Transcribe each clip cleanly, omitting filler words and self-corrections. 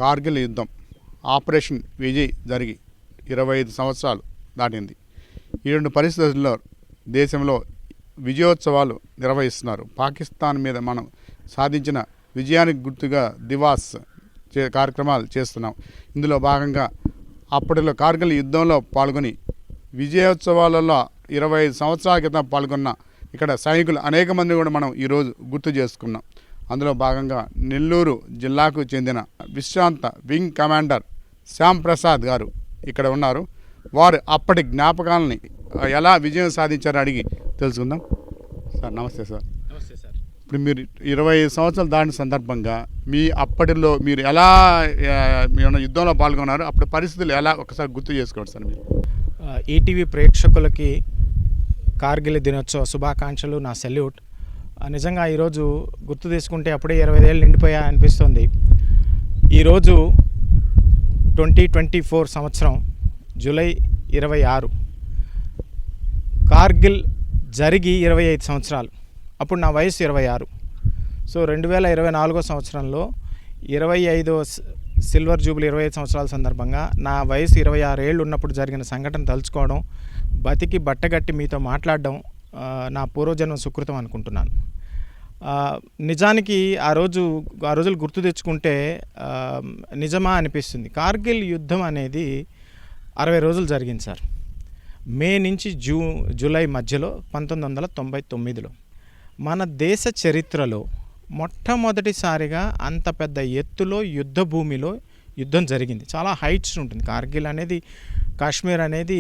కార్గిల్ యుద్ధం ఆపరేషన్ విజయ్ జరిగి 25 సంవత్సరాలు దాటింది. ఈ రెండు పరిస్థితుల్లో దేశంలో విజయోత్సవాలు నిర్వహిస్తున్నారు. పాకిస్తాన్ మీద మనం సాధించిన విజయానికి గుర్తుగా దివాస్ కార్యక్రమాలు చేస్తున్నాం. ఇందులో భాగంగా అప్పటిలో కార్గిల్ యుద్ధంలో పాల్గొని విజయోత్సవాలలో 25 సంవత్సరాల క్రితం పాల్గొన్న ఇక్కడ సైనికులు అనేక మంది కూడా మనం ఈరోజు గుర్తు చేసుకున్నాం. అందులో భాగంగా నెల్లూరు జిల్లాకు చెందిన విశ్రాంత వింగ్ కమాండర్ శ్యామ్ ప్రసాద్ గారు ఇక్కడ ఉన్నారు. వారు అప్పటి జ్ఞాపకాలని ఎలా విజయం సాధించారో అడిగి తెలుసుకుందాం. సార్ నమస్తే సార్. నమస్తే సార్. ఇప్పుడు మీరు 25 సంవత్సరాలు దాటిన సందర్భంగా మీ అప్పటిలో మీరు ఎలా యుద్ధంలో పాల్గొన్నారు, అప్పుడు పరిస్థితులు ఎలా ఒకసారి గుర్తు చేసుకోండి సార్. మీరు ఈటీవీ ప్రేక్షకులకి కార్గిల్ దినోత్సవ శుభాకాంక్షలు, నా సెల్యూట్. నిజంగా ఈరోజు గుర్తు తీసుకుంటే అప్పుడే 25 ఏళ్ళు నిండిపోయా అనిపిస్తుంది. ఈరోజు 2024 సంవత్సరం జూలై 26, కార్గిల్ జరిగి 25 సంవత్సరాలు. అప్పుడు నా వయసు 26. సో 2024 సంవత్సరంలో 25వ సిల్వర్ జూబ్లీ 25 సంవత్సరాల సందర్భంగా నా వయసు 26 ఏళ్ళు ఉన్నప్పుడు జరిగిన సంఘటన తలుచుకోవడం, బతికి బట్టగట్టి మీతో మాట్లాడడం నా పూర్వజన్మ సుకృతం అనుకుంటున్నాను. నిజానికి ఆ రోజులు గుర్తు తెచ్చుకుంటే నిజమా అనిపిస్తుంది. కార్గిల్ యుద్ధం అనేది 60 రోజులు జరిగింది సార్. మే నుంచి జూలై మధ్యలో 1999లో మన దేశ చరిత్రలో మొట్టమొదటిసారిగా అంత పెద్ద ఎత్తులో యుద్ధ భూమిలో యుద్ధం జరిగింది. చాలా హైట్స్ ఉంటుంది. కార్గిల్ అనేది, కాశ్మీర్ అనేది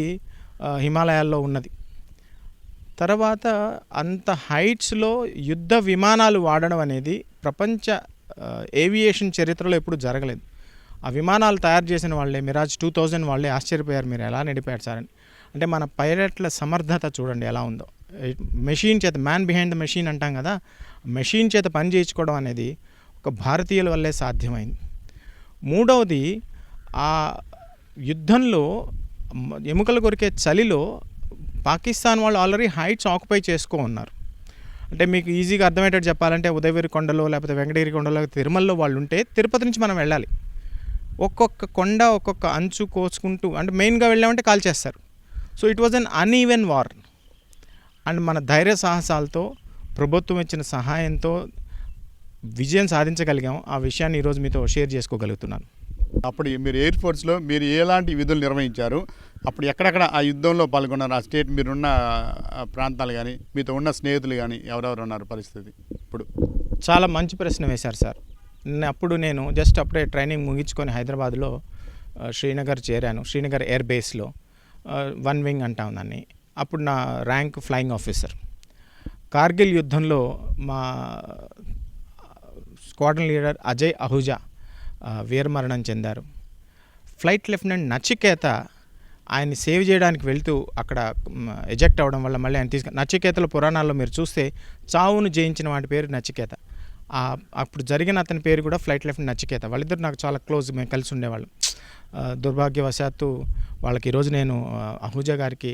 హిమాలయాల్లో ఉన్నది. తర్వాత అంత హైట్స్లో యుద్ధ విమానాలు వాడడం అనేది ప్రపంచ ఏవియేషన్ చరిత్రలో ఎప్పుడు జరగలేదు. ఆ విమానాలు తయారు చేసిన వాళ్ళే, మిరాజ్ 2000 వాళ్ళే ఆశ్చర్యపోయారు, మీరు ఎలా నడిపారు సార్ అని. అంటే మన పైలట్ల సమర్థత చూడండి ఎలా ఉందో. మెషిన్ చేత, మ్యాన్ బిహైండ్ ద మెషిన్ అంటాం కదా, మెషిన్ చేత పని చేయించుకోవడం అనేది ఒక భారతీయుల వల్లే సాధ్యమైంది. మూడవది, ఆ యుద్ధంలో ఎముకలు కొరికే చలిలో పాకిస్తాన్ వాళ్ళు ఆల్రెడీ హైట్స్ ఆక్యుపై చేసుకో ఉన్నారు. అంటే మీకు ఈజీగా అర్థమయ్యేటట్టు చెప్పాలంటే ఉదయగిరి కొండలో లేకపోతే వెంకటగిరి కొండలో తిరుమలలో వాళ్ళు ఉంటే తిరుపతి నుంచి మనం వెళ్ళాలి. ఒక్కొక్క కొండ ఒక్కొక్క అంచు కోసుకుంటూ, అంటే మెయిన్గా వెళ్ళామంటే కాల్ చేస్తారు. So it was an uneven war. And మన ధైర్య సాహసాలతో, ప్రభుత్వం ఇచ్చిన సహాయంతో విజయం సాధించగలిగాం. ఆ విషయాన్ని ఈరోజు మీతో షేర్ చేసుకోగలుగుతున్నాను. అప్పుడు మీరు ఎయిర్ ఫోర్స్లో మీరు ఎలాంటి విధులు నిర్వహించారు, అప్పుడు ఎక్కడెక్కడ ఆ యుద్ధంలో పాల్గొన్నారు, ఆ స్టేట్ మీరున్న ప్రాంతాలు కానీ, మీతో ఉన్న స్నేహితులు కానీ ఎవరెవరు ఉన్నారు పరిస్థితి? ఇప్పుడు చాలా మంచి ప్రశ్న వేశారు సార్. అప్పుడు నేను జస్ట్ అప్పుడే ట్రైనింగ్ ముగించుకొని హైదరాబాద్లో శ్రీనగర్ చేరాను. శ్రీనగర్ ఎయిర్ బేస్లో 1 వింగ్ అంటాం దాన్ని. అప్పుడు నా ర్యాంక్ ఫ్లయింగ్ ఆఫీసర్. కార్గిల్ యుద్ధంలో మా స్క్వాడ్రన్ లీడర్ అజయ్ అహూజా వీరమరణం చెందారు. ఫ్లైట్ లెఫ్టినెంట్ నచికేత ఆయన్ని సేవ్ చేయడానికి వెళ్తూ అక్కడ ఎజెక్ట్ అవ్వడం వల్ల మళ్ళీ ఆయన నచికేతల పురాణాల్లో మీరు చూస్తే చావును జయించిన వాటి పేరు నచికేత. అప్పుడు జరిగిన అతని పేరు కూడా ఫ్లైట్ లెఫ్టినెంట్ నచికేత. వాళ్ళిద్దరు నాకు చాలా క్లోజ్, మేము కలిసి ఉండేవాళ్ళం. దుర్భాగ్యవశాత్తు వాళ్ళకి ఈరోజు నేను అహూజా గారికి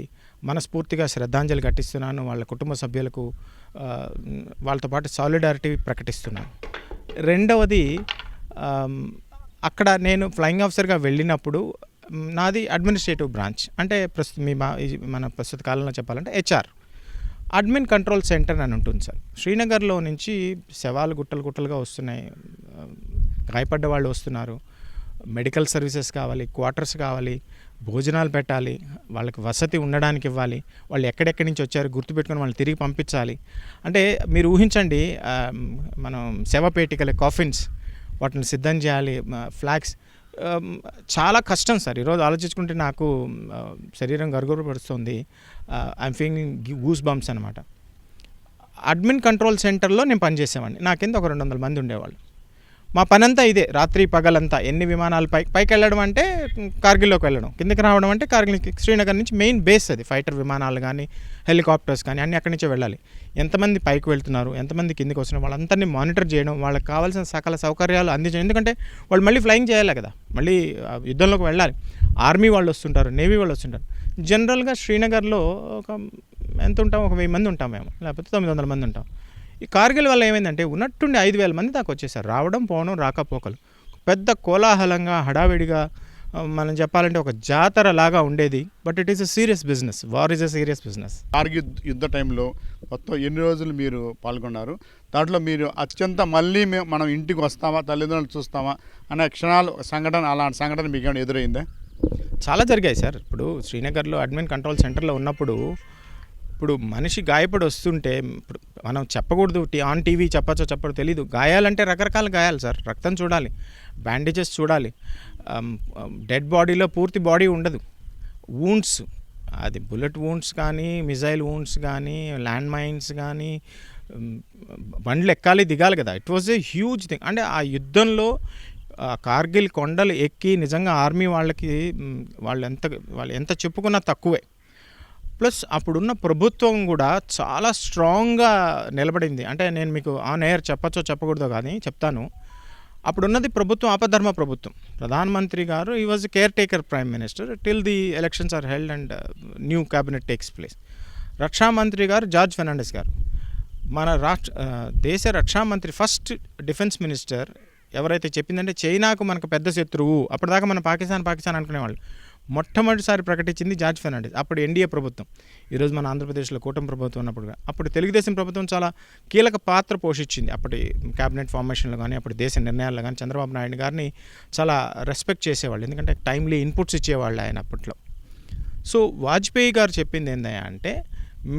మనస్ఫూర్తిగా శ్రద్ధాంజలి ఘటిస్తున్నాను. వాళ్ళ కుటుంబ సభ్యులకు వాళ్ళతో పాటు సాలిడారిటీ ప్రకటిస్తున్నాను. రెండవది, అక్కడ నేను ఫ్లయింగ్ ఆఫీసర్గా వెళ్ళినప్పుడు నాది అడ్మినిస్ట్రేటివ్ బ్రాంచ్, అంటే మన ప్రస్తుత కాలంలో చెప్పాలంటే హెచ్ఆర్, అడ్మిన్ కంట్రోల్ సెంటర్ అని ఉంటుంది సార్. శ్రీనగర్లో నుంచి శవాలు గుట్టలుగా వస్తున్నాయి, గాయపడ్డ వాళ్ళు వస్తున్నారు, మెడికల్ సర్వీసెస్ కావాలి, క్వార్టర్స్ కావాలి, భోజనాలు పెట్టాలి, వాళ్ళకి వసతి ఉండడానికి ఇవ్వాలి, వాళ్ళు ఎక్కడెక్కడి నుంచి వచ్చారు గుర్తుపెట్టుకొని వాళ్ళని తిరిగి పంపించాలి. అంటే మీరు ఊహించండి, మనం శవపేటికలు, కాఫిన్స్, వాటిని సిద్ధం చేయాలి, ఫ్లాగ్స్, చాలా కష్టం సార్. ఈరోజు ఆలోచించుకుంటే నాకు శరీరం గరుగుపడుతుంది. ఐఎమ్ ఫీలింగ్ గూస్ బంప్స్ అనమాట. అడ్మిన్ కంట్రోల్ సెంటర్లో నేను పనిచేసేవాడిని. నా కింద ఒక 200 మంది ఉండేవాళ్ళు. మా పనంతా ఇదే, రాత్రి పగలంతా. ఎన్ని విమానాలు పైకి వెళ్ళడం అంటే కార్గిల్లోకి వెళ్ళడం, కిందకి రావడం అంటే కార్గిల్, శ్రీనగర్ నుంచి మెయిన్ బేస్ అది. ఫైటర్ విమానాలు కానీ, హెలికాప్టర్స్ కానీ అన్నీ అక్కడి నుంచే వెళ్ళాలి. ఎంతమంది పైకి వెళ్తున్నారు, ఎంతమంది కిందకి వస్తున్నారు, వాళ్ళందరినీ మానిటర్ చేయడం, వాళ్ళకి కావాల్సిన సకల సౌకర్యాలు అందించడం. ఎందుకంటే వాళ్ళు మళ్ళీ ఫ్లయింగ్ చేయాలి కదా, మళ్ళీ యుద్ధంలోకి వెళ్ళాలి. ఆర్మీ వాళ్ళు వస్తుంటారు, నేవీ వాళ్ళు వస్తుంటారు. జనరల్గా శ్రీనగర్లో ఎంత ఉంటాం, ఒక 1000 మంది ఉంటాం మేము, లేకపోతే 900 మంది ఉంటాం. ఈ కార్గిల్ వల్ల ఏమైందంటే ఉన్నట్టుండి 5000 మంది దాకా వచ్చేసారు. రావడం పోవడం, రాకపోకలు. పెద్ద కోలాహలంగా హడావిడిగా మనం చెప్పాలంటే ఒక జాతర లాగా ఉండేది. But it is a serious business. War is a serious business. Kargil యుద్ధ టైంలో మొత్తం ఎన్ని రోజులు మీరు పాల్గొన్నారు? దాంట్లో మీరు అత్యంత మళ్ళీ మనం ఇంటికి వస్తామా, తల్లిదండ్రులు చూస్తామా అనే సంఘటన, అలాంటి సంఘటన మీకు ఏమైనా ఎదురైందా? చాలా జరిగాయి సార్. ఇప్పుడు శ్రీనగర్లో అడ్మిన్ కంట్రోల్ సెంటర్లో ఉన్నప్పుడు ఇప్పుడు మనిషి గాయపడి వస్తుంటే ఇప్పుడు మనం చెప్పకూడదు, ఆన్ టీవీ చెప్పచ్చో చెప్పడో తెలీదు. గాయాలంటే రకరకాల గాయాలు సార్. రక్తం చూడాలి, బ్యాండేజెస్ చూడాలి, డెడ్ బాడీలో పూర్తి బాడీ ఉండదు. వూండ్స్, అది బుల్లెట్ వూండ్స్ కానీ, మిజైల్ వూండ్స్ కానీ, ల్యాండ్ మైన్స్ కానీ, బండ్లు ఎక్కాలి దిగాలి కదా. It was a huge thing. అంటే ఆ యుద్ధంలో కార్గిల్ కొండలు ఎక్కి నిజంగా ఆర్మీ వాళ్ళు ఎంత చెప్పుకున్నా తక్కువే. ప్లస్ అప్పుడున్న ప్రభుత్వం కూడా చాలా స్ట్రాంగ్గా నిలబడింది. అంటే నేను మీకు ఆన్ ఎయిర్ చెప్పచ్చో చెప్పకూడదో కానీ చెప్తాను. అప్పుడున్నది ప్రభుత్వం ఆపద్ధర్మ ప్రభుత్వం. ప్రధానమంత్రి గారు ఈ was caretaker prime minister till the elections are held and new cabinet takes place. రక్షామంత్రి గారు జార్జ్ ఫెర్నాండెస్ గారు. మన దేశ రక్షామంత్రి ఫస్ట్ డిఫెన్స్ మినిస్టర్ ఎవరైతే చెప్పిందంటే చైనాకు మనకు పెద్ద శత్రువు, అప్పటిదాకా మనం పాకిస్తాన్ అనుకునేవాళ్ళు, మొట్టమొదటిసారి ప్రకటించింది జార్జ్ ఫెర్నాండెస్. అప్పుడు ఎన్డీఏ ప్రభుత్వం, ఈరోజు మన ఆంధ్రప్రదేశ్లో కూటమి ప్రభుత్వం ఉన్నప్పుడు. అప్పుడు తెలుగుదేశం ప్రభుత్వం చాలా కీలక పాత్ర పోషించింది అప్పటి క్యాబినెట్ ఫార్మేషన్లో కానీ, అప్పుడు దేశ నిర్ణయాల్లో కానీ. చంద్రబాబు నాయుడు గారిని చాలా రెస్పెక్ట్ చేసేవాళ్ళు, ఎందుకంటే టైమ్లీ ఇన్పుట్స్ ఇచ్చేవాళ్ళు ఆయన అప్పట్లో. సో వాజ్పేయి గారు చెప్పింది ఏందయ్యా అంటే,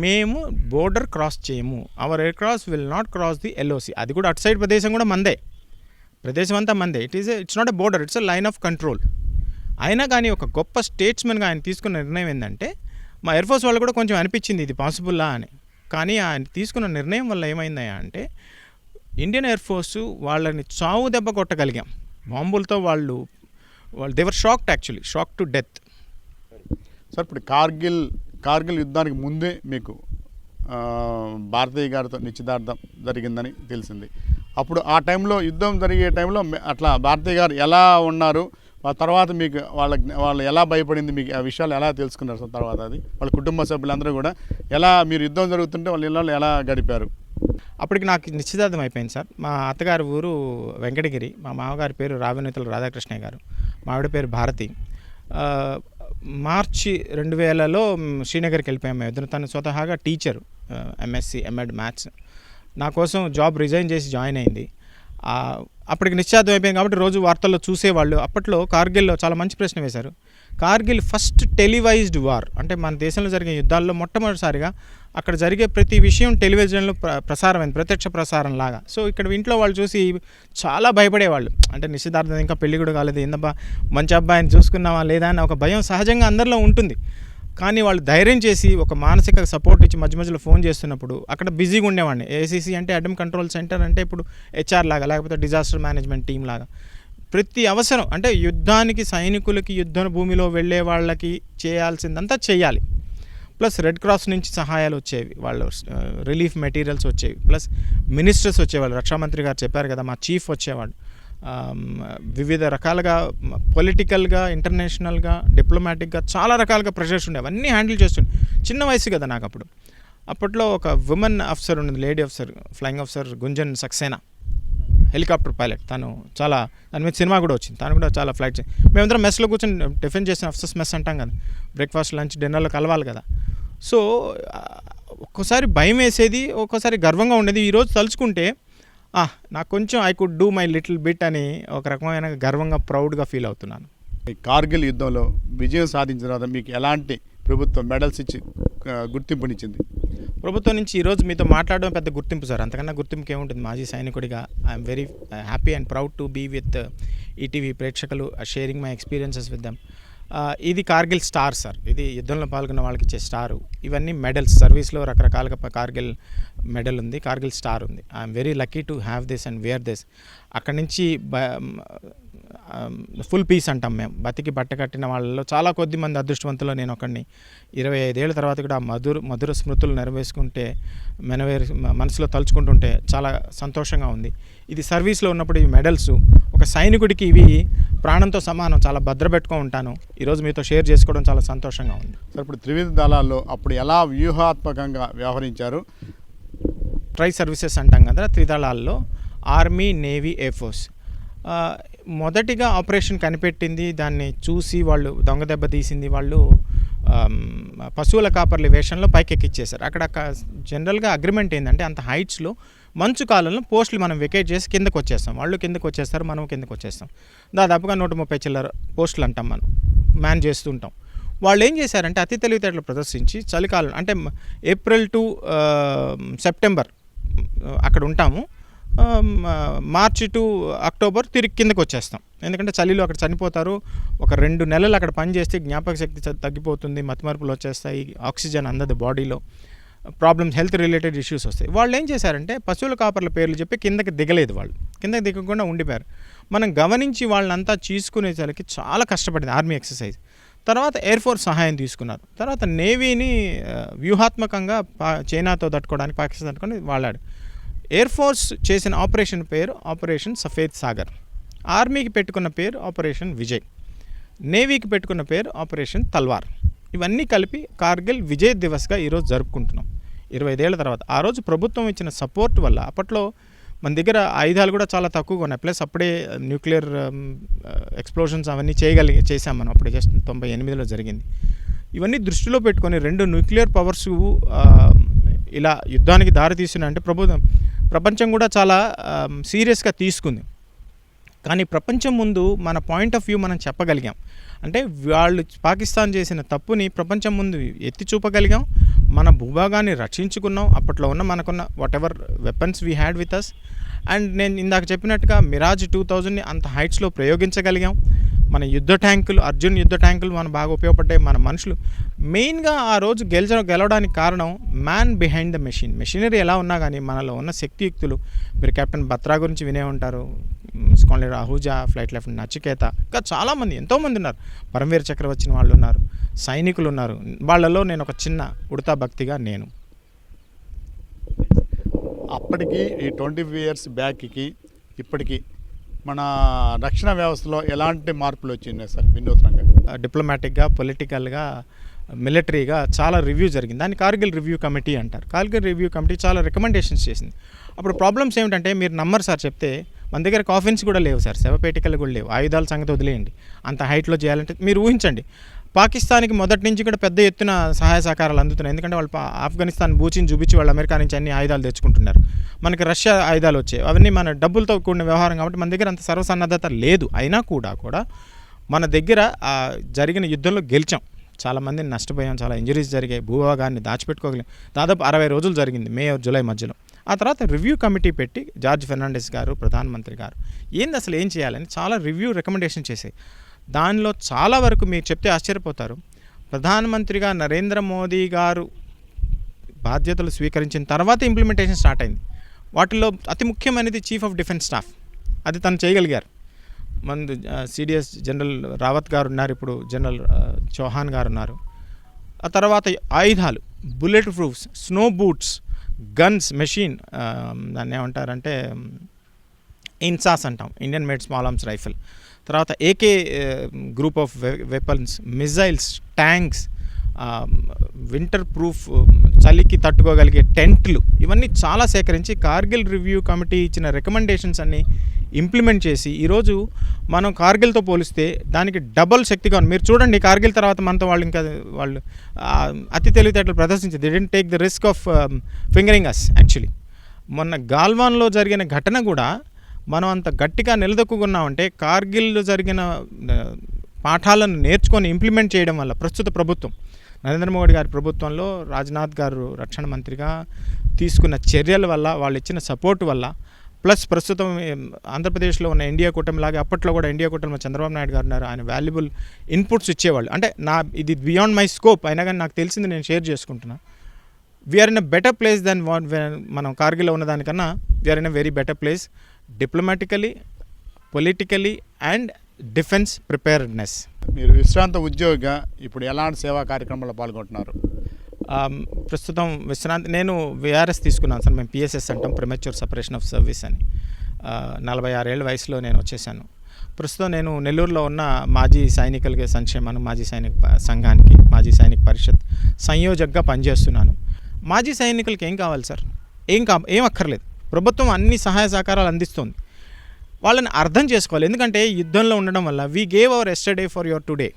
మేము బోర్డర్ క్రాస్ చేయము, our aircraft will not cross the LOC. అది కూడా అటు సైడ్ ప్రదేశం కూడా మందే, ప్రదేశం అంతా మందే. It's not a border, it's a line of control. అయినా కానీ ఒక గొప్ప స్టేట్స్మెన్గా ఆయన తీసుకున్న నిర్ణయం ఏంటంటే, మా ఎయిర్ ఫోర్స్ వాళ్ళు కూడా కొంచెం అనిపించింది ఇది పాసిబుల్లా అని. కానీ ఆయన తీసుకున్న నిర్ణయం వల్ల ఏమైందయ్యా అంటే, ఇండియన్ ఎయిర్ ఫోర్సు వాళ్ళని చావు దెబ్బ కొట్టగలిగాం బాంబులతో. వాళ్ళు they were shocked, actually shock to death. Sir, ఇప్పుడు కార్గిల్ యుద్ధానికి ముందే మీకు భారతీయ గారితో నిశ్చితార్థం జరిగిందని తెలిసింది. అప్పుడు ఆ టైంలో, యుద్ధం జరిగే టైంలో అట్లా భారతీయ గారు ఎలా ఉన్నారు, ఆ తర్వాత మీకు వాళ్ళు ఎలా భయపడింది, మీకు ఆ విషయాలు ఎలా తెలుసుకున్నారు సార్? తర్వాత అది వాళ్ళ కుటుంబ సభ్యులందరూ కూడా ఎలా, మీరు యుద్ధం జరుగుతుంటే వాళ్ళ ఇళ్ళలో ఎలా గడిపారు? అప్పటికి నాకు నిశ్చితార్థం అయిపోయింది సార్. మా అత్తగారి ఊరు వెంకటగిరి, మా మామగారి పేరు రావినేతుల రాధాకృష్ణయ్య గారు, మా ఆవిడ పేరు భారతి. మార్చి 2000లో శ్రీనగర్కి వెళ్ళిపోయాము మేము ఇద్దరు. తను స్వతహాగా టీచరు, ఎంఎస్సి ఎంఎడ్ మ్యాథ్స్. నా కోసం జాబ్ రిజైన్ చేసి జాయిన్ అయింది. అప్పటికి నిశ్చితార్థం అయిపోయింది కాబట్టి రోజు వార్తల్లో చూసేవాళ్ళు. అప్పట్లో కార్గిల్లో చాలా మంచి ప్రశ్న వేశారు. కార్గిల్ ఫస్ట్ టెలివైజ్డ్ వార్, అంటే మన దేశంలో జరిగే యుద్ధాల్లో మొట్టమొదటిసారిగా అక్కడ జరిగే ప్రతి విషయం టెలివిజన్లో ప్రసారమైంది, ప్రత్యక్ష ప్రసారం లాగా. సో ఇక్కడ ఇంట్లో వాళ్ళు చూసి చాలా భయపడేవాళ్ళు. అంటే నిశ్చితార్థం ఇంకా పెళ్లి కూడా కాలేదు, ఏందబ్బా మంచి అబ్బాయిని చూసుకున్నావా లేదా అని ఒక భయం సహజంగా అందరిలో ఉంటుంది. కానీ వాళ్ళు ధైర్యం చేసి ఒక మానసిక సపోర్ట్ ఇచ్చి మధ్య మధ్యలో ఫోన్ చేస్తున్నప్పుడు అక్కడ బిజీగా ఉండేవాడిని. ఏసీసీ అంటే అడ్మిన్ కంట్రోల్ సెంటర్ అంటే ఇప్పుడు హెచ్ఆర్ లాగా, లేకపోతే డిజాస్టర్ మేనేజ్మెంట్ టీం లాగా ప్రతి అవసరం, అంటే యుద్ధానికి సైనికులకి, యుద్ధ భూమిలో వెళ్ళే వాళ్ళకి చేయాల్సిందంతా చేయాలి. ప్లస్ రెడ్ క్రాస్ నుంచి సహాయాలు వచ్చేవి, వాళ్ళు రిలీఫ్ మెటీరియల్స్ వచ్చేవి, ప్లస్ మినిస్టర్స్ వచ్చేవాళ్ళు. రక్షామంత్రి గారు చెప్పారు కదా, మా చీఫ్ వచ్చేవాడు. వివిధ రకాలుగా పొలిటికల్గా, ఇంటర్నేషనల్గా, డిప్లొమాటిక్గా చాలా రకాలుగా ప్రెషర్స్ ఉండేవి. అవన్నీ హ్యాండిల్ చేస్తుండే. చిన్న వయసు కదా నాకు అప్పట్లో ఒక ఉమెన్ ఆఫీసర్ ఉండేది, lady officer, flying officer Gunjan Saxena, helicopter pilot. తను చాలా, దాని మీద సినిమా కూడా వచ్చింది. తను కూడా చాలా ఫ్లైట్ మేమందరం మెస్లో కూర్చొని టిఫిన్ చేసిన ఆఫీసర్స్ మెస్ అంటాం కదా, బ్రేక్ఫాస్ట్ లంచ్ డిన్నర్లో కలవాలి కదా. సో ఒక్కోసారి భయం వేసేది, ఒక్కోసారి గర్వంగా ఉండేది. ఈరోజు తలుచుకుంటే నాకు కొంచెం I could do my little bit అని ఒక రకమైన గర్వంగా, ప్రౌడ్గా ఫీల్ అవుతున్నాను. కార్గిల్ యుద్ధంలో విజయం సాధించిన తర్వాత మీకు ఎలాంటి ప్రభుత్వం మెడల్స్ ఇచ్చి గుర్తింపునిచ్చింది? ప్రభుత్వం నుంచి ఈరోజు మీతో మాట్లాడడం పెద్ద గుర్తింపు సార్. అంతకన్నా గుర్తింపుకి ఏముంటుంది? మాజీ సైనికుడిగా I am very happy and proud to be with ETV ప్రేక్షకులు, sharing my experiences with them. ఇది కార్గిల్ స్టార్ సార్. ఇది యుద్ధంలో పాల్గొన్న వాళ్ళకి ఇచ్చే స్టారు. ఇవన్నీ మెడల్స్, సర్వీస్లో రకరకాలుగా కార్గిల్ మెడల్ ఉంది, కార్గిల్ స్టార్ ఉంది. I'm very lucky to have this and wear this. అక్కడి నుంచి ఫుల్ పీస్ అంటాం మేము. బతికి బట్ట కట్టిన వాళ్ళలో చాలా కొద్ది మంది అదృష్టవంతులు నేను ఒకడిని. 25 ఏళ్ళ తర్వాత కూడా మధుర స్మృతులు నెరవేర్చుకుంటే, మనసులో తలుచుకుంటుంటే చాలా సంతోషంగా ఉంది. ఇది సర్వీస్లో ఉన్నప్పుడు ఈ మెడల్స్ ఒక సైనికుడికి ఇవి ప్రాణంతో సమానం. చాలా భద్రపెట్టుకో ఉంటాను. ఈరోజు మీతో షేర్ చేసుకోవడం చాలా సంతోషంగా ఉంది సార్. ఇప్పుడు త్రివిధ దళాల్లో అప్పుడు ఎలా వ్యూహాత్మకంగా వ్యవహరించారు? ట్రై సర్వీసెస్ అంటాం కదా త్రిదళాల్లో, ఆర్మీ, నేవీ, ఎయిర్ ఫోర్స్. మొదటిగా ఆపరేషన్ కనిపెట్టింది, దాన్ని చూసి వాళ్ళు దొంగ దెబ్బ తీసింది వాళ్ళు పశువుల కాపర్ల వేషంలో పైకెక్కిచ్చేశారు. అక్కడ జనరల్గా అగ్రిమెంట్ ఏంటంటే అంత హైట్స్లో మంచు కాలంలో పోస్టులు మనం వెకేట్ చేసి కిందకు వచ్చేస్తాం, వాళ్ళు కిందకు వచ్చేస్తారు, మనం కిందకు వచ్చేస్తాం. దాదాపుగా 130 చిల్లర పోస్టులు అంటాం మనం మ్యాన్ చేస్తుంటాం. వాళ్ళు ఏం చేశారంటే అతి తెలివితేటలు ప్రదర్శించి చలికాలం అంటే ఏప్రిల్ టు సెప్టెంబర్ అక్కడ ఉంటాము, మార్చి టు అక్టోబర్ తిరిగి కిందకు వచ్చేస్తాం. ఎందుకంటే చలిలో అక్కడ చనిపోతారు. ఒక 2 నెలలు అక్కడ పని చేస్తే జ్ఞాపక శక్తి తగ్గిపోతుంది, మతిమరుపులు వచ్చేస్తాయి, ఆక్సిజన్ అందదు బాడీలో, ప్రాబ్లమ్స్ హెల్త్ రిలేటెడ్ ఇష్యూస్ వస్తాయి. వాళ్ళు ఏం చేశారంటే పశువుల కాపర్ల పేర్లు చెప్పి కిందకి దిగలేదు, వాళ్ళు కిందకి దిగకుండా ఉండిపోయారు. మనం గమనించి వాళ్ళంతా తీసుకునేసరికి చాలా కష్టపడింది ఆర్మీ ఎక్సర్సైజ్. తర్వాత ఎయిర్ ఫోర్స్ సహాయం తీసుకున్నారు. తర్వాత నేవీని వ్యూహాత్మకంగా చైనాతో తట్టుకోవడానికి, పాకిస్తాన్ తట్టుకోవడానికి వాడాడు. ఎయిర్ ఫోర్స్ చేసిన ఆపరేషన్ పేరు ఆపరేషన్ సఫేద్ సాగర్, ఆర్మీకి పెట్టుకున్న పేరు ఆపరేషన్ విజయ్, నేవీకి పెట్టుకున్న పేరు ఆపరేషన్ తల్వార్. ఇవన్నీ కలిపి కార్గిల్ విజయ్ దివస్గా ఈరోజు జరుపుకుంటున్నాం 25 ఏళ్ల తర్వాత. ఆ రోజు ప్రభుత్వం ఇచ్చిన సపోర్ట్ వల్ల అప్పట్లో మన దగ్గర ఆయుధాలు కూడా చాలా తక్కువగా ఉన్నాయి, ప్లస్ అప్పుడే న్యూక్లియర్ ఎక్స్ప్లోషన్స్ అవన్నీ చేసాం మనం, అప్పుడే జస్ట్ 98లో జరిగింది. ఇవన్నీ దృష్టిలో పెట్టుకొని 2 న్యూక్లియర్ పవర్స్ ఇలా యుద్ధానికి దారి తీస్తున్నా అంటే ప్రపంచం కూడా చాలా సీరియస్గా తీసుకుంది. కానీ ప్రపంచం ముందు మన పాయింట్ ఆఫ్ వ్యూ మనం చెప్పగలిగాం. అంటే వాళ్ళు పాకిస్తాన్ చేసిన తప్పుని ప్రపంచం ముందు ఎత్తి చూపగలిగాం, మన భూభాగాన్ని రక్షించుకున్నాం. అప్పట్లో ఉన్న మనకున్న whatever weapons we had with us. And నేను ఇందాక చెప్పినట్టుగా మిరాజ్ 2000ని అంత హైట్స్లో ప్రయోగించగలిగాం. మన యుద్ధ ట్యాంకులు, అర్జున్ యుద్ధ ట్యాంకులు మన బాగా ఉపయోగపడ్డాయి. మన మనుషులు మెయిన్గా ఆ రోజు గెలవడానికి కారణం man behind the machine. Machinery ఎలా ఉన్నా కానీ మనలో ఉన్న శక్తియుక్తులు, మీరు కెప్టెన్ బత్రా గురించి వినే ఉంటారు, స్కాన్లీడర్ అహూజా, ఫ్లైట్ లెఫ్టినెంట్ నచికేత, ఇంకా చాలామంది ఎంతోమంది ఉన్నారు, పరమవీర చక్ర వచ్చిన వాళ్ళు ఉన్నారు, సైనికులు ఉన్నారు. వాళ్ళలో నేను ఒక చిన్న ఉడతా భక్తిగా నేను. అప్పటికి ఈ 25 years బ్యాక్కి ఇప్పటికీ మన రక్షణ వ్యవస్థలో ఎలాంటి మార్పులు వచ్చినాయి సార్ వినూత్నంగా? డిప్లొమాటిక్గా, పొలిటికల్గా, మిలిటరీగా చాలా రివ్యూ జరిగింది. దాన్ని కార్గిల్ రివ్యూ కమిటీ అంటారు. కార్గిల్ రివ్యూ కమిటీ చాలా రికమెండేషన్స్ చేసింది. అప్పుడు ప్రాబ్లమ్స్ ఏమిటంటే, మీరు నమ్మరు సార్ చెప్తే, మన దగ్గర కాఫిన్స్ కూడా లేవు సార్, శవపేటికలు కూడా లేవు, ఆయుధాల సంగతి వదిలేయండి. అంత హైట్లో చేయాలంటే మీరు ఊహించండి, పాకిస్తాన్కి మొదటి నుంచి కూడా పెద్ద ఎత్తున సహాయ సహకారాలు అందుతున్నాయి. ఎందుకంటే వాళ్ళు ఆఫ్ఘనిస్తాన్ బూచిని చూపించి వాళ్ళు అమెరికా నుంచి అన్ని ఆయుధాలు తెచ్చుకుంటున్నారు. మనకి రష్యా ఆయుధాలు వచ్చాయి, అవన్నీ మన డబ్బులతో కూడిన వ్యవహారం కాబట్టి మన దగ్గర అంత సర్వసన్నద్ధత లేదు. అయినా కూడా మన దగ్గర జరిగిన యుద్ధంలో గెలిచాం, చాలామందిని నష్టపోయాం, చాలా ఇంజరీస్ జరిగాయి, భూభాగాన్ని దాచిపెట్టుకోగలిగాం. దాదాపు 60 రోజులు జరిగింది, మే జూలై మధ్యలో. ఆ తర్వాత రివ్యూ కమిటీ పెట్టి జార్జ్ ఫెర్నాండెస్ గారు, ప్రధానమంత్రి గారు ఏంది అసలు ఏం చేయాలని చాలా రివ్యూ రికమెండేషన్ చేశాయి. దానిలో చాలా వరకు మీరు చెప్తే ఆశ్చర్యపోతారు. ప్రధానమంత్రిగా నరేంద్ర మోదీ గారు బాధ్యతలు స్వీకరించిన తర్వాత ఇంప్లిమెంటేషన్ స్టార్ట్ అయింది. వాటిలో అతి ముఖ్యమైనది చీఫ్ ఆఫ్ డిఫెన్స్ స్టాఫ్, అది తను చేయగలిగారు. ముందు సిడిఎస్ జనరల్ రావత్ గారు ఉన్నారు, ఇప్పుడు జనరల్ చౌహాన్ గారు ఉన్నారు. ఆ తర్వాత ఆయుధాలు, bullet proofs, snow boots, guns, machine, దాన్ని ఏమంటారంటే ఇన్సాస్ అంటాం, Indian made small arms rifle. తర్వాత AK group of weapons, missiles, tanks, winter proof, చలికి తట్టుకోగలిగే టెంట్లు, ఇవన్నీ చాలా సేకరించి కార్గిల్ రివ్యూ కమిటీ ఇచ్చిన రికమెండేషన్స్ అన్నీ ఇంప్లిమెంట్ చేసి ఈరోజు మనం కార్గిల్తో పోలిస్తే దానికి డబుల్ శక్తిగా ఉంది. మీరు చూడండి, కార్గిల్ తర్వాత మనతో వాళ్ళు అతి తెలివితేటలు ప్రదర్శించి they didn't take the risk of fingering us. Actually మొన్న గాల్వాన్లో జరిగిన ఘటన కూడా మనం అంత గట్టిగా నిలదొక్కున్నామంటే కార్గిల్లో జరిగిన పాఠాలను నేర్చుకొని ఇంప్లిమెంట్ చేయడం వల్ల ప్రస్తుత ప్రభుత్వం, నరేంద్ర మోడీ గారి ప్రభుత్వంలో రాజ్నాథ్ గారు రక్షణ మంత్రిగా తీసుకున్న చర్యల వల్ల, వాళ్ళు ఇచ్చిన సపోర్ట్ వల్ల, ప్లస్ ప్రస్తుతం ఆంధ్రప్రదేశ్లో ఉన్న ఇండియా కూటమిలాగే అప్పట్లో కూడా ఇండియా కూటమిలో చంద్రబాబు నాయుడు గారు ఉన్నారు, ఆయన వాల్యుబుల్ ఇన్పుట్స్ ఇచ్చేవాళ్ళు. అంటే ఇది బియాండ్ మై స్కోప్ అయినా కానీ నాకు తెలిసింది నేను షేర్ చేసుకుంటున్నా. We are in a better place than మనం కార్గిల్లో ఉన్నదానికన్నా we are in a very better place diplomatically, politically and defence preparedness. మీరు విశ్రాంత ఉద్యోగిగా ఇప్పుడు ఎలాంటి సేవా కార్యక్రమాల్లో పాల్గొంటున్నారు? ప్రస్తుతం విశ్రాంతి, నేను విఆర్ఎస్ తీసుకున్నాను సార్, మేము పిఎస్ఎస్ అంటాం, ప్రిమెచ్యూర్ సపరేషన్ ఆఫ్ సర్వీస్ అని. 46 ఏళ్ళ వయసులో నేను వచ్చేసాను. ప్రస్తుతం నేను నెల్లూరులో ఉన్న మాజీ సైనికులకి సంక్షేమాన్ని, మాజీ సైనిక సంఘానికి, మాజీ సైనిక పరిషత్ సంయోజకగా పనిచేస్తున్నాను. మాజీ సైనికులకి ఏం కావాలి సార్? ఏం అక్కర్లేదు, ప్రభుత్వం అన్ని సహాయ సహకారాలు అందిస్తుంది. వాళ్ళని అర్థం చేసుకోవాలి. ఎందుకంటే యుద్ధంలో ఉండడం వల్ల we gave our yesterday for your today,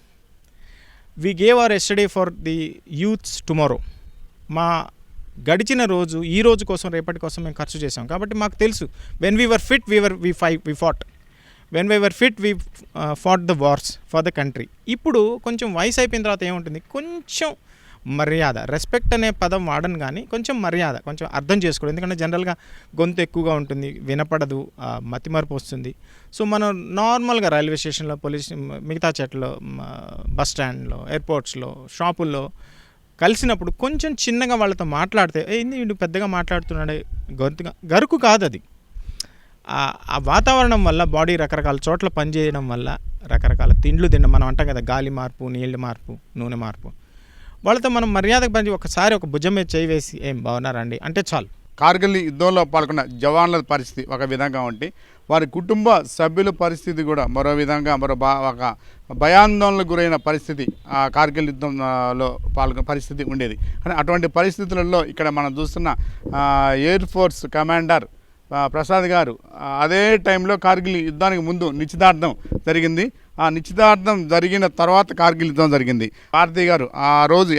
we gave our yesterday for the youths tomorrow. మా గడిచిన రోజు ఈ రోజు కోసం రేపటి కోసం మేము ఖర్చు చేసాం. కాబట్టి మాకు తెలుసు when we were fit we fought, when we were fit we fought the wars for the country. ఇప్పుడు కొంచెం వయసు అయిపోయిన తర్వాత ఏముంటుంది, కొంచెం మర్యాద, రెస్పెక్ట్ అనే పదం వాడను కానీ కొంచెం మర్యాద, కొంచెం అర్థం చేసుకోవడం. ఎందుకంటే జనరల్గా గొంతు ఎక్కువగా ఉంటుంది, వినపడదు, మతిమరుపు వస్తుంది. సో మనం నార్మల్గా రైల్వే స్టేషన్లో, పోలీస్, మిగతా చోట్ల, బస్ స్టాండ్లో, ఎయిర్పోర్ట్స్లో, షాపుల్లో కలిసినప్పుడు కొంచెం చిన్నగా వాళ్ళతో మాట్లాడితే ఏంది వీడు పెద్దగా మాట్లాడుతున్నాడే, గొంతుగా గరుకు కాదు అది. ఆ వాతావరణం వల్ల బాడీ రకరకాల చోట్ల పనిచేయడం వల్ల రకరకాల తిండ్లు తినడం, మనం అంటాం కదా గాలి మార్పు, నీళ్ళ మార్పు, నూనె మార్పు, వాళ్ళతో మనం మర్యాదకు పని ఒకసారి ఒక భుజం మీద చేయి వేసి ఏం బాగున్నారండి అంటే చాలు. కార్గిల్ యుద్ధంలో పాల్గొన్న జవాన్ల పరిస్థితి ఒక విధంగా ఉంటే వారి కుటుంబ సభ్యుల పరిస్థితి కూడా మరో విధంగా ఒక భయాందోళనకు గురైన పరిస్థితి ఆ కార్గిల్ యుద్ధంలో పాల్గొన్న పరిస్థితి ఉండేది. కానీ అటువంటి పరిస్థితులలో ఇక్కడ మనం చూస్తున్న ఎయిర్ ఫోర్స్ కమాండర్ ప్రసాద్ గారు అదే టైంలో కార్గిల్ యుద్ధానికి ముందు నిశ్చితార్థం జరిగింది. ఆ నిశ్చితార్థం జరిగిన తర్వాత కార్గిల్ యుద్ధం జరిగింది. భారతి గారు ఆ రోజు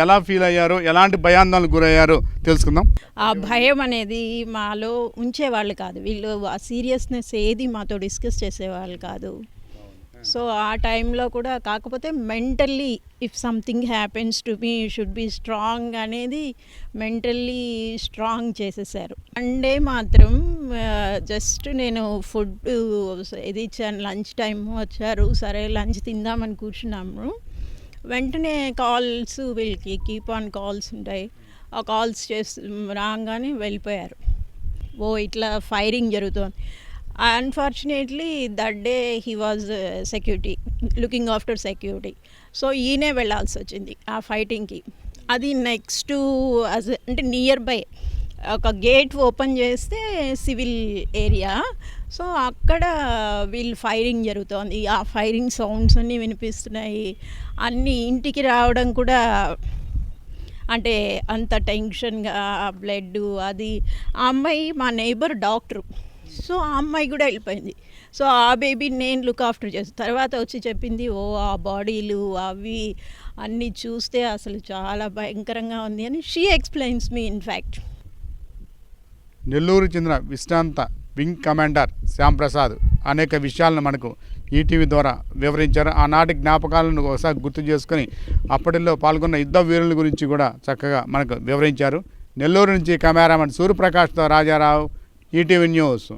ఎలా ఫీల్ అయ్యారో, ఎలాంటి భయాందోళనకు గురయ్యారో తెలుసుకుందాం. ఆ భయం అనేది మాలో ఉంచేవాళ్ళు కాదు, వీళ్ళు ఆ సీరియస్నెస్ ఏది మాతో డిస్కస్ చేసేవాళ్ళు కాదు. సో ఆ టైంలో కూడా కాకపోతే mentally if something happens to me should be strong అనేది మెంటల్లీ స్ట్రాంగ్ చేసేసారు. సండే మాత్రం జస్ట్ నేను ఫుడ్ ఇది ఇచ్చాను, లంచ్ టైం వచ్చారు, సరే లంచ్ తిందామని కూర్చున్నాము. వెంటనే కాల్స్, వీళ్ళకి కీప్ ఆన్ కాల్స్ ఉంటాయి, ఆ కాల్స్ రాగానే వెళ్ళిపోయారు. ఇట్లా ఫైరింగ్ జరుగుతుంది. Unfortunately that day he was security, looking after security. So ఈయనే వెళ్ళాల్సి వచ్చింది ఆ ఫైటింగ్కి. అది నెక్స్ట్ అంటే నియర్ బై ఒక గేట్ ఓపెన్ చేస్తే సివిల్ ఏరియా, సో అక్కడ వీళ్ళు ఫైరింగ్ జరుగుతోంది. ఆ ఫైరింగ్ సౌండ్స్ అన్నీ వినిపిస్తున్నాయి. అన్నీ ఇంటికి రావడం కూడా అంటే అంత టెన్షన్గా, బ్లడ్ అది. ఆ అమ్మాయి మా నైబర్ డాక్టరు, సో ఆ అమ్మాయి కూడా వెళ్ళిపోయింది. సో ఆ బేబీని నేను లుక్ ఆఫ్టర్ చేస్తాను. తర్వాత వచ్చి చెప్పింది, ఆ బాడీలు అవి అన్నీ చూస్తే అసలు చాలా భయంకరంగా ఉంది అని she explains me. In fact Nellore చెందిన విశ్రాంత వింగ్ కమాండర్ శ్యాంప్రసాద్ అనేక విషయాలను మనకు ఈటీవీ ద్వారా వివరించారు. ఆనాటి జ్ఞాపకాలను ఒకసారి గుర్తు చేసుకొని అప్పటిలో పాల్గొన్న యుద్ధ వీరుల గురించి కూడా చక్కగా మనకు వివరించారు. నెల్లూరు నుంచి కెమెరామెన్ సూర్యప్రకాష్తో రాజారావు, ఈటీవీ న్యూస్.